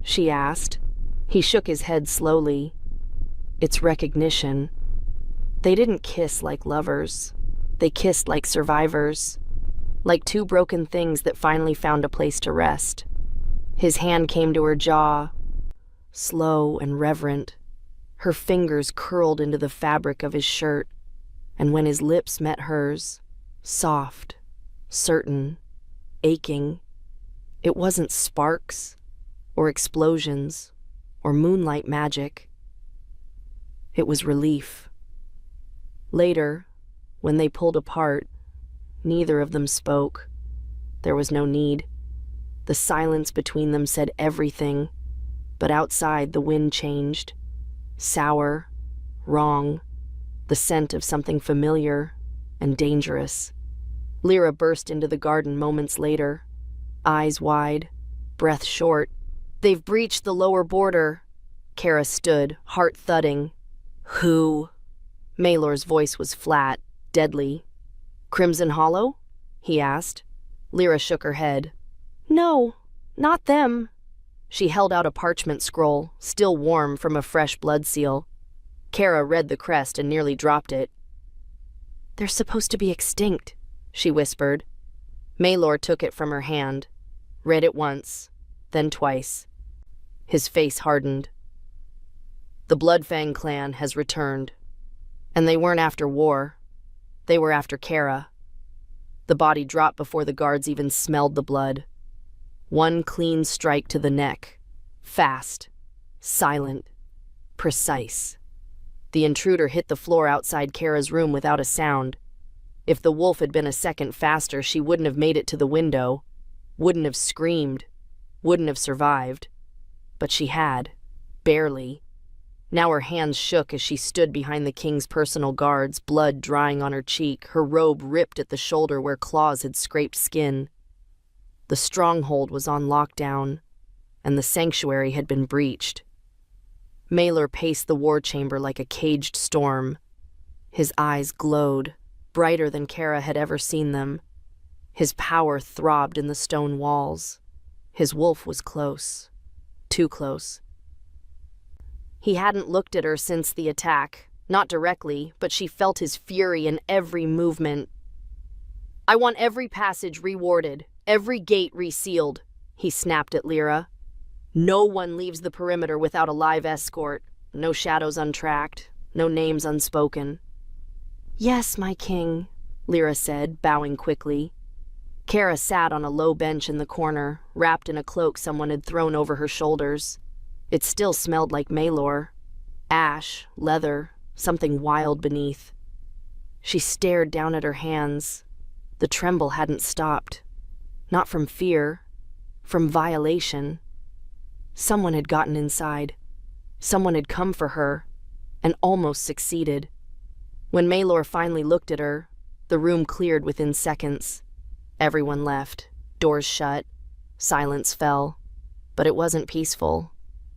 she asked. He shook his head slowly. "It's recognition." They didn't kiss like lovers. They kissed like survivors. Like two broken things that finally found a place to rest. His hand came to her jaw, slow and reverent. Her fingers curled into the fabric of his shirt, and when his lips met hers, soft, certain, aching, it wasn't sparks, or explosions, or moonlight magic. It was relief. Later, when they pulled apart, neither of them spoke. There was no need. The silence between them said everything, but outside the wind changed. Sour, wrong, the scent of something familiar and dangerous. Lyra burst into the garden moments later, eyes wide, breath short. "They've breached the lower border." Kara stood, heart thudding. "Who?" Maylor's voice was flat, deadly. "Crimson Hollow?" he asked. Lyra shook her head. "No, not them." She held out a parchment scroll, still warm from a fresh blood seal. Kara read the crest and nearly dropped it. "They're supposed to be extinct," she whispered. Maylor took it from her hand, read it once, then twice. His face hardened. "The Bloodfang clan has returned. And they weren't after war. They were after Kara." The body dropped before the guards even smelled the blood. One clean strike to the neck. Fast. Silent. Precise. The intruder hit the floor outside Kara's room without a sound. If the wolf had been a second faster, she wouldn't have made it to the window, wouldn't have screamed, wouldn't have survived. But she had. Barely. Now her hands shook as she stood behind the king's personal guards, blood drying on her cheek, her robe ripped at the shoulder where claws had scraped skin. The stronghold was on lockdown, and the sanctuary had been breached. Maelor paced the war chamber like a caged storm. His eyes glowed, brighter than Kara had ever seen them. His power throbbed in the stone walls. His wolf was close. Too close. He hadn't looked at her since the attack. Not directly, but she felt his fury in every movement. "I want every passage rewarded, every gate resealed," he snapped at Lyra. "No one leaves the perimeter without a live escort. No shadows untracked, no names unspoken." "Yes, my king," Lyra said, bowing quickly. Kara sat on a low bench in the corner, wrapped in a cloak someone had thrown over her shoulders. It still smelled like Maelor. Ash, leather, something wild beneath. She stared down at her hands. The tremble hadn't stopped. Not from fear, from violation. Someone had gotten inside. Someone had come for her, and almost succeeded. When Maelor finally looked at her, the room cleared within seconds. Everyone left, doors shut, silence fell. But it wasn't peaceful.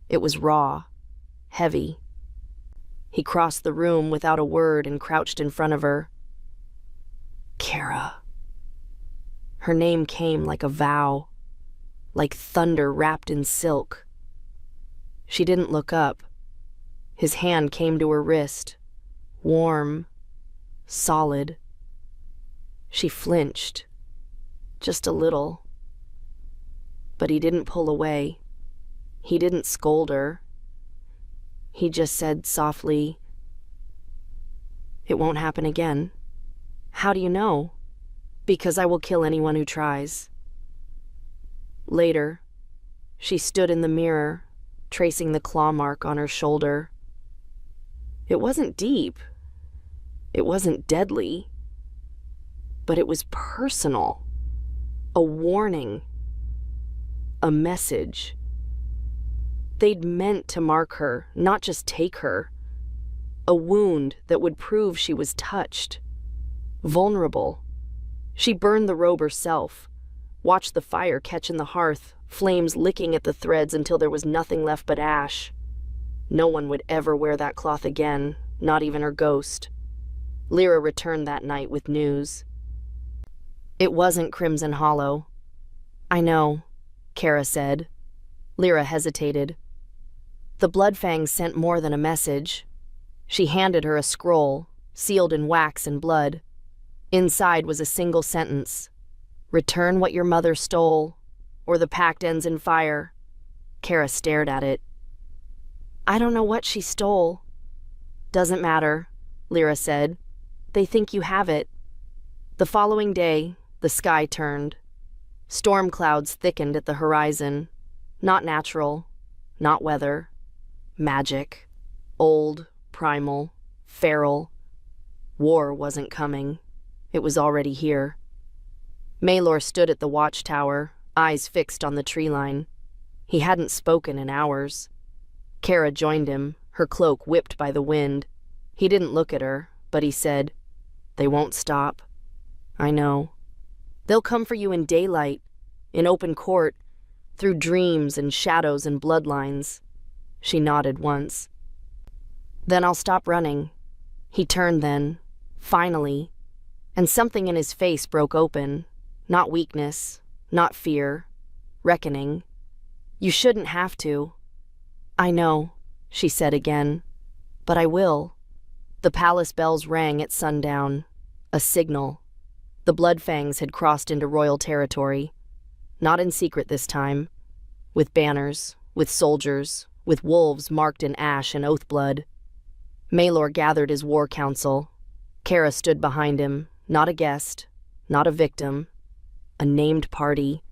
It was raw, heavy. He crossed the room without a word and crouched in front of her. "Kara." Her name came like a vow, like thunder wrapped in silk. She didn't look up. His hand came to her wrist, warm, solid. She flinched, just a little. But he didn't pull away. He didn't scold her. He just said softly, "It won't happen again." "How do you know?" "Because I will kill anyone who tries." Later, she stood in the mirror, tracing the claw mark on her shoulder. It wasn't deep. It wasn't deadly. But it was personal. A warning. A message. They'd meant to mark her, not just take her. A wound that would prove she was touched. Vulnerable. She burned the robe herself, watched the fire catch in the hearth, flames licking at the threads until there was nothing left but ash. No one would ever wear that cloth again, not even her ghost. Lyra returned that night with news. It wasn't Crimson Hollow. "I know," Kara said. Lyra hesitated. The Bloodfangs sent more than a message. She handed her a scroll, sealed in wax and blood. Inside was a single sentence. "Return what your mother stole, or the pact ends in fire." Kara stared at it. "I don't know what she stole." "Doesn't matter," Lyra said. "They think you have it." The following day, the sky turned. Storm clouds thickened at the horizon. Not natural, not weather. Magic. Old, primal, feral. War wasn't coming. It was already here. Maelor stood at the watchtower, eyes fixed on the tree line. He hadn't spoken in hours. Kara joined him, her cloak whipped by the wind. He didn't look at her, but he said, "They won't stop." "I know. They'll come for you in daylight, in open court, through dreams and shadows and bloodlines." She nodded once. "Then I'll stop running." He turned then, finally, and something in his face broke open. Not weakness, not fear, reckoning. "You shouldn't have to." "I know," she said again, "but I will." The palace bells rang at sundown, a signal. The Bloodfangs had crossed into royal territory. Not in secret this time. With banners, with soldiers, with wolves marked in ash and oath blood. Maelor gathered his war council. Kara stood behind him, not a guest, not a victim. A named party,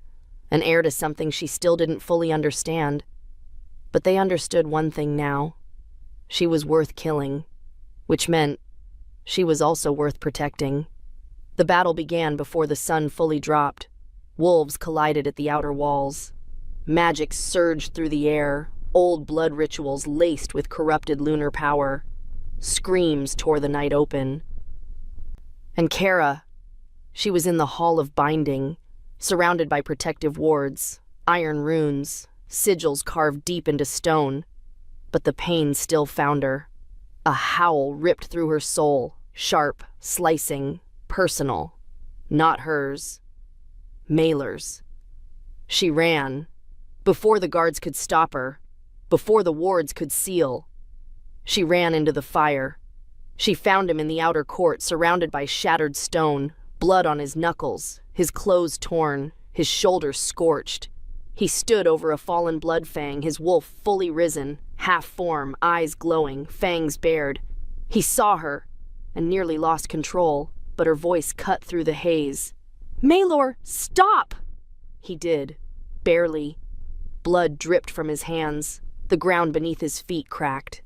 an heir to something she still didn't fully understand. But they understood one thing now. She was worth killing, which meant she was also worth protecting. The battle began before the sun fully dropped. Wolves collided at the outer walls. Magic surged through the air, old blood rituals laced with corrupted lunar power. Screams tore the night open. And Kara, she was in the Hall of Binding, surrounded by protective wards, iron runes, sigils carved deep into stone. But the pain still found her. A howl ripped through her soul, sharp, slicing, personal. Not hers. Mailer's. She ran. Before the guards could stop her. Before the wards could seal. She ran into the fire. She found him in the outer court, surrounded by shattered stone, blood on his knuckles, his clothes torn, his shoulders scorched. He stood over a fallen blood fang, his wolf fully risen, half form, eyes glowing, fangs bared. He saw her and nearly lost control, but her voice cut through the haze. "Maelor, stop!" He did, barely. Blood dripped from his hands. The ground beneath his feet cracked.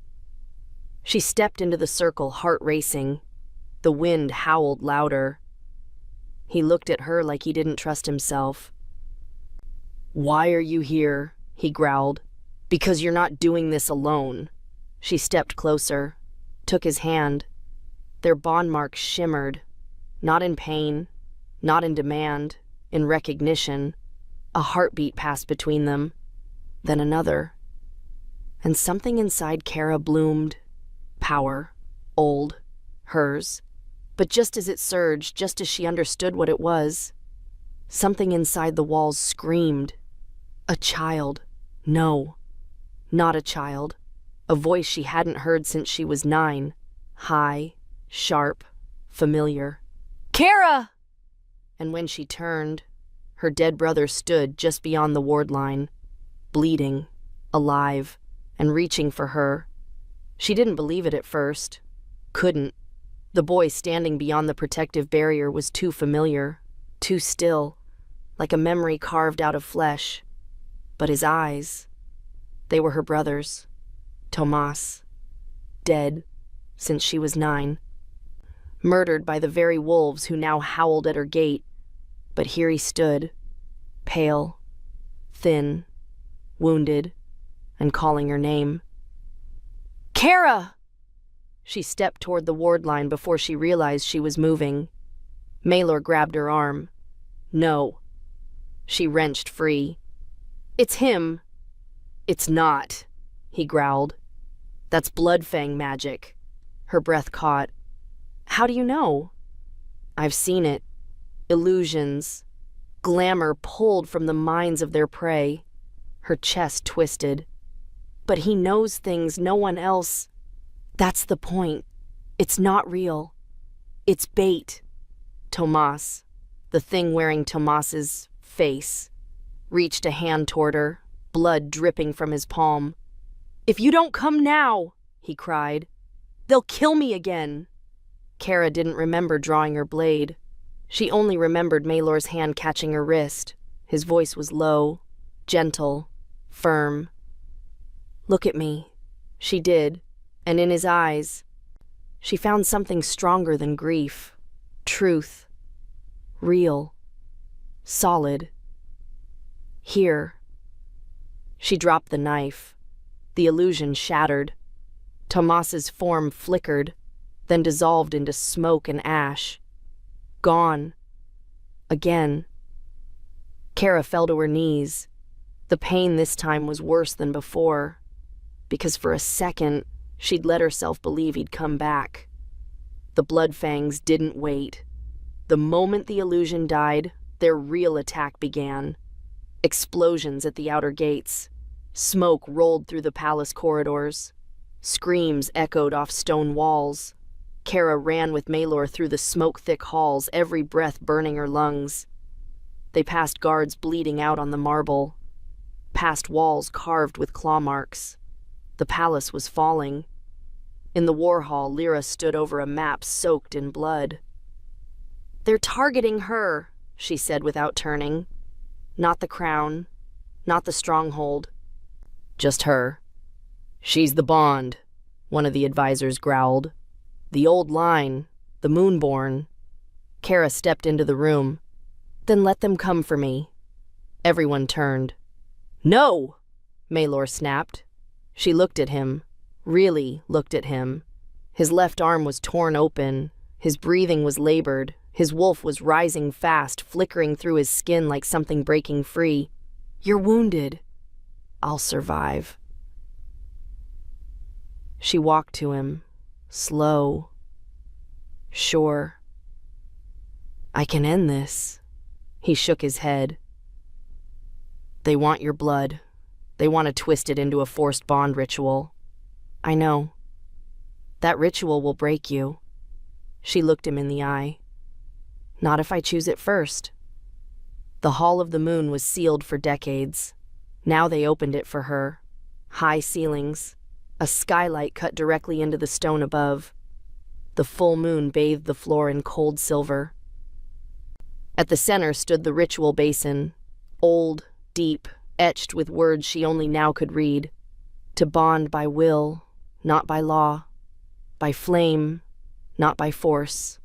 She stepped into the circle, heart racing. The wind howled louder. He looked at her like he didn't trust himself. "Why are you here?" he growled. "Because you're not doing this alone." She stepped closer, took his hand. Their bond marks shimmered, not in pain, not in demand, in recognition. A heartbeat passed between them, then another. And something inside Kara bloomed. Power. Old. Hers. But just as it surged, just as she understood what it was, something inside the walls screamed. A child. No. Not a child. A voice she hadn't heard since she was 9. High. Sharp. Familiar. "Kara!" And when she turned, her dead brother stood just beyond the ward line, bleeding, alive, and reaching for her. She didn't believe it at first. Couldn't. The boy standing beyond the protective barrier was too familiar, too still, like a memory carved out of flesh. But his eyes, they were her brother's. Tomas. Dead, since she was 9. Murdered by the very wolves who now howled at her gate. But here he stood, pale, thin, wounded, and calling her name. "Kara!" She stepped toward the ward line before she realized she was moving. Maelor grabbed her arm. "No." She wrenched free. "It's him." "It's not," he growled. "That's Bloodfang magic." Her breath caught. "How do you know?" "I've seen it. Illusions. Glamour pulled from the minds of their prey." Her chest twisted. "But he knows things no one else." "That's the point. It's not real. It's bait." Tomas, the thing wearing Tomas's face, reached a hand toward her, blood dripping from his palm. "If you don't come now," he cried, "they'll kill me again." Kara didn't remember drawing her blade. She only remembered Maelor's hand catching her wrist. His voice was low, gentle, firm. "Look at me." She did, and in his eyes, she found something stronger than grief. Truth. Real. Solid. "Here." She dropped the knife. The illusion shattered. Tomas's form flickered, then dissolved into smoke and ash. Gone. Again. Kara fell to her knees. The pain this time was worse than before, because for a second, she'd let herself believe he'd come back. The Bloodfangs didn't wait. The moment the illusion died, their real attack began. Explosions at the outer gates. Smoke rolled through the palace corridors. Screams echoed off stone walls. Kara ran with Maelor through the smoke-thick halls, every breath burning her lungs. They passed guards bleeding out on the marble, past walls carved with claw marks. The palace was falling. In the war hall, Lyra stood over a map soaked in blood. "They're targeting her," she said without turning. "Not the crown, not the stronghold. Just her." "She's the Bond," one of the advisors growled. "The old line, the Moonborn." Kara stepped into the room. "Then let them come for me." Everyone turned. "No!" Maelor snapped. She looked at him, really looked at him. His left arm was torn open, his breathing was labored, his wolf was rising fast, flickering through his skin like something breaking free. "You're wounded." "I'll survive." She walked to him, slow, sure. "I can end this." He shook his head. "They want your blood. They want to twist it into a forced bond ritual." "I know. That ritual will break you." She looked him in the eye. "Not if I choose it first." The Hall of the Moon was sealed for decades. Now they opened it for her. High ceilings, a skylight cut directly into the stone above. The full moon bathed the floor in cold silver. At the center stood the ritual basin, old, deep, etched with words she only now could read. To bond by will, not by law. By flame, not by force.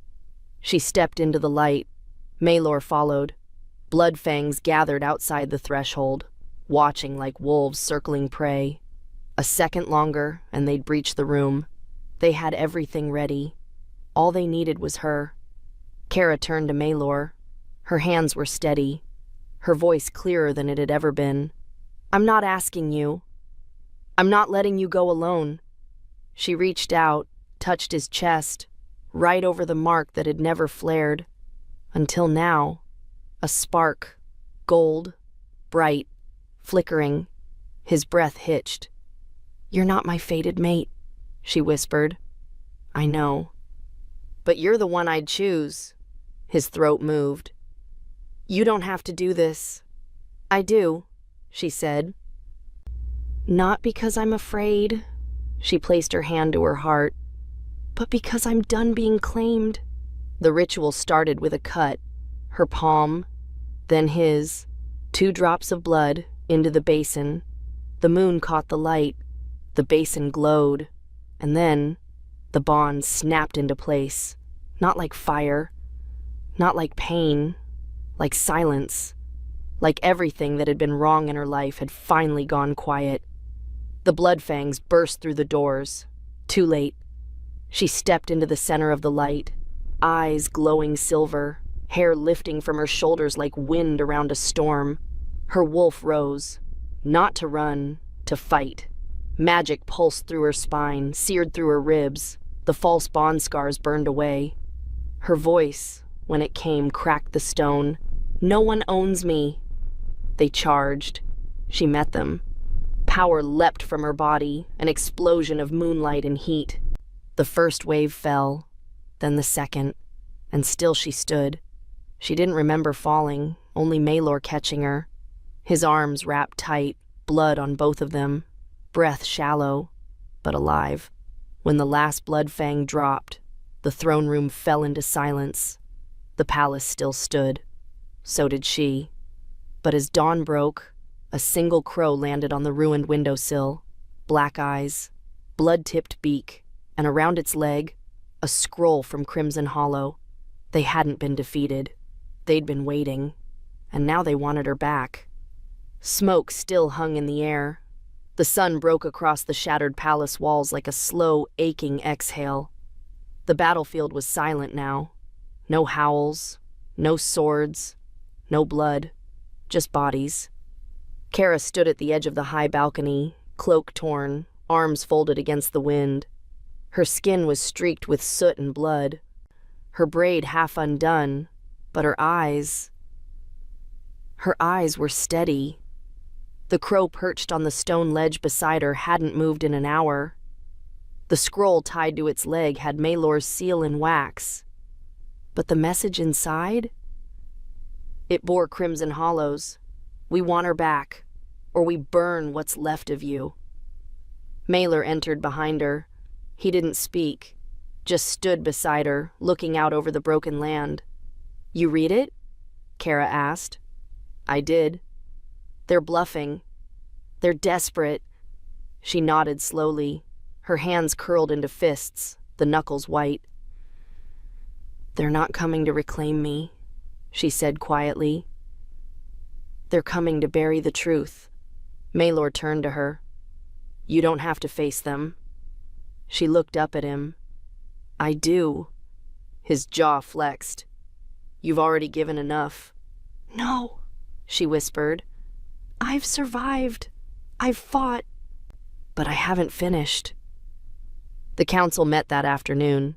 She stepped into the light. Maelor followed. Blood fangs gathered outside the threshold, watching like wolves circling prey. A second longer, and they'd breach the room. They had everything ready. All they needed was her. Kara turned to Maelor. Her hands were steady, her voice clearer than it had ever been. "I'm not asking you. I'm not letting you go alone." She reached out, touched his chest, right over the mark that had never flared. Until now, a spark, gold, bright, flickering. His breath hitched. "You're not my fated mate," she whispered. "I know. But you're the one I'd choose." His throat moved. "You don't have to do this." "I do," she said. "Not because I'm afraid," she placed her hand to her heart, "but because I'm done being claimed." The ritual started with a cut, her palm, then his, 2 drops of blood into the basin. The moon caught the light, the basin glowed, and then the bond snapped into place, not like fire, not like pain, like silence, like everything that had been wrong in her life had finally gone quiet. The blood fangs burst through the doors. Too late. She stepped into the center of the light, eyes glowing silver, hair lifting from her shoulders like wind around a storm. Her wolf rose, not to run, to fight. Magic pulsed through her spine, seared through her ribs. The false bond scars burned away. Her voice, when it came, cracked the stone. "No one owns me." They charged. She met them. Power leapt from her body, an explosion of moonlight and heat. The first wave fell, then the second, and still she stood. She didn't remember falling, only Maelor catching her. His arms wrapped tight, blood on both of them, breath shallow, but alive. When the last blood fang dropped, the throne room fell into silence. The palace still stood. So did she. But as dawn broke, a single crow landed on the ruined windowsill. Black eyes, blood-tipped beak, and around its leg, a scroll from Crimson Hollow. They hadn't been defeated. They'd been waiting, and now they wanted her back. Smoke still hung in the air. The sun broke across the shattered palace walls like a slow, aching exhale. The battlefield was silent now. No howls, no swords, no blood, just bodies. Kara stood at the edge of the high balcony, cloak torn, arms folded against the wind. Her skin was streaked with soot and blood, her braid half undone, but her eyes were steady. The crow perched on the stone ledge beside her hadn't moved in an hour. The scroll tied to its leg had Maelor's seal in wax. But the message inside? It bore Crimson Hollow's. "We want her back, or we burn what's left of you." Maelor entered behind her. He didn't speak, just stood beside her, looking out over the broken land. "You read it?" Kara asked. "I did. They're bluffing. They're desperate." She nodded slowly, her hands curled into fists, the knuckles white. "They're not coming to reclaim me," she said quietly. "They're coming to bury the truth." Maelor turned to her. You don't have to face them. She looked up at him. I do. His jaw flexed. You've already given enough. No, she whispered. I've survived. I've fought. But I haven't finished. The council met that afternoon.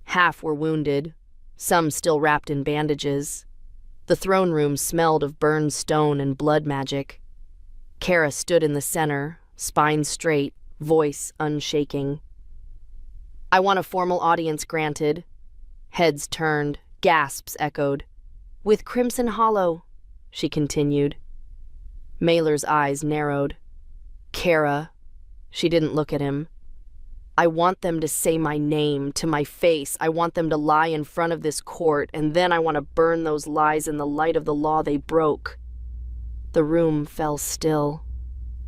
Half were wounded, some still wrapped in bandages. The throne room smelled of burned stone and blood magic. Kara stood in the center, spine straight, voice unshaking. I want a formal audience granted. Heads turned, gasps echoed. With Crimson Hollow, she continued. Mailer's eyes narrowed. Kara, she didn't look at him. I want them to say my name to my face. I want them to lie in front of this court, and then I want to burn those lies in the light of the law they broke. The room fell still.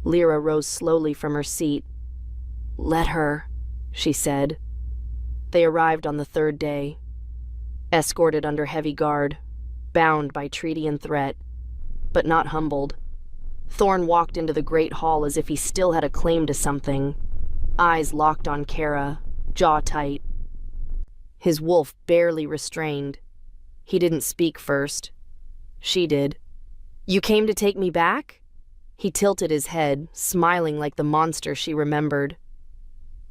Lyra rose slowly from her seat. Let her, she said. They arrived on the third day, escorted under heavy guard, bound by treaty and threat, but not humbled. Thorn walked into the great hall as if he still had a claim to something, eyes locked on Kara, jaw tight. His wolf barely restrained. He didn't speak first. She did. You came to take me back? He tilted his head, smiling like the monster she remembered.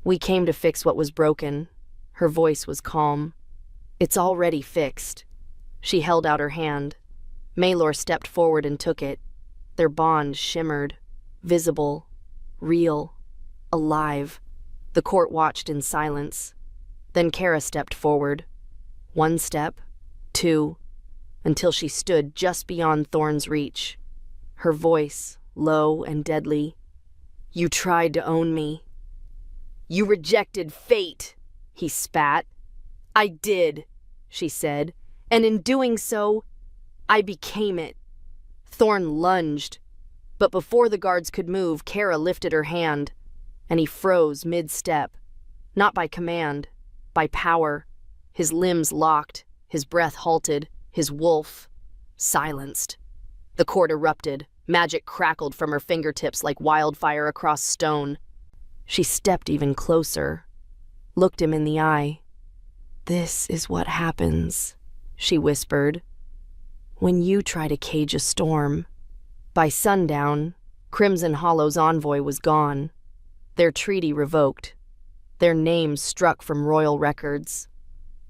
We came to fix what was broken. Her voice was calm. It's already fixed. She held out her hand. Maelor stepped forward and took it. Their bond shimmered, visible, real, alive. The court watched in silence. Then Kara stepped forward. 1 step, 2, until she stood just beyond Thorn's reach. Her voice, low and deadly. You tried to own me. You rejected fate, he spat. I did, she said, and in doing so, I became it. Thorn lunged, but before the guards could move, Kara lifted her hand, and he froze mid-step, not by command, by power. His limbs locked, his breath halted, his wolf silenced. The court erupted. Magic crackled from her fingertips like wildfire across stone. She stepped even closer, looked him in the eye. This is what happens, she whispered, when you try to cage a storm. By sundown, Crimson Hollow's envoy was gone, their treaty revoked, their names struck from royal records.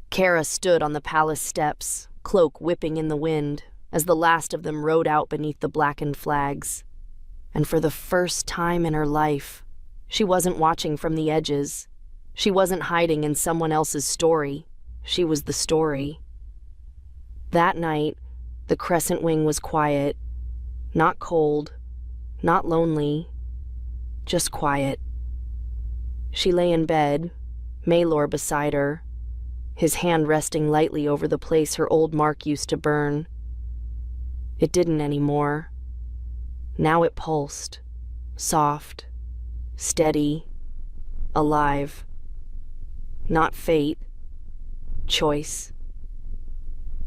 Kara stood on the palace steps, cloak whipping in the wind, as the last of them rode out beneath the blackened flags. And for the first time in her life, she wasn't watching from the edges. She wasn't hiding in someone else's story. She was the story. That night, the Crescent Wing was quiet, not cold, not lonely, just quiet. She lay in bed, Maelor beside her, his hand resting lightly over the place her old mark used to burn. It didn't anymore. Now it pulsed, soft, steady, alive. Not fate, choice.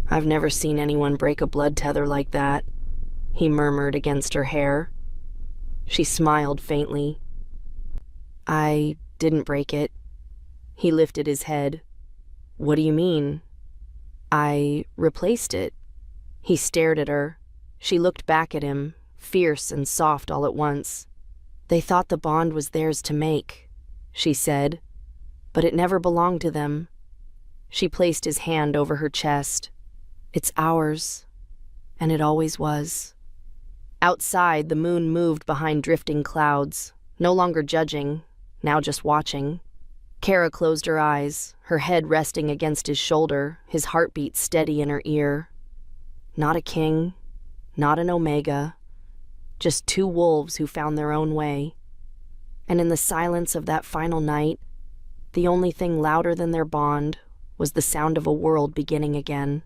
I've never seen anyone break a blood tether like that, he murmured against her hair. She smiled faintly. I didn't break it. He lifted his head. What do you mean? I replaced it. He stared at her. She looked back at him, fierce and soft all at once. They thought the bond was theirs to make, she said, but it never belonged to them. She placed his hand over her chest. It's ours, and it always was. Outside, the moon moved behind drifting clouds, no longer judging, now just watching. Kara closed her eyes, her head resting against his shoulder, his heartbeat steady in her ear. Not a king, not an omega, just 2 wolves who found their own way. And in the silence of that final night, the only thing louder than their bond was the sound of a world beginning again.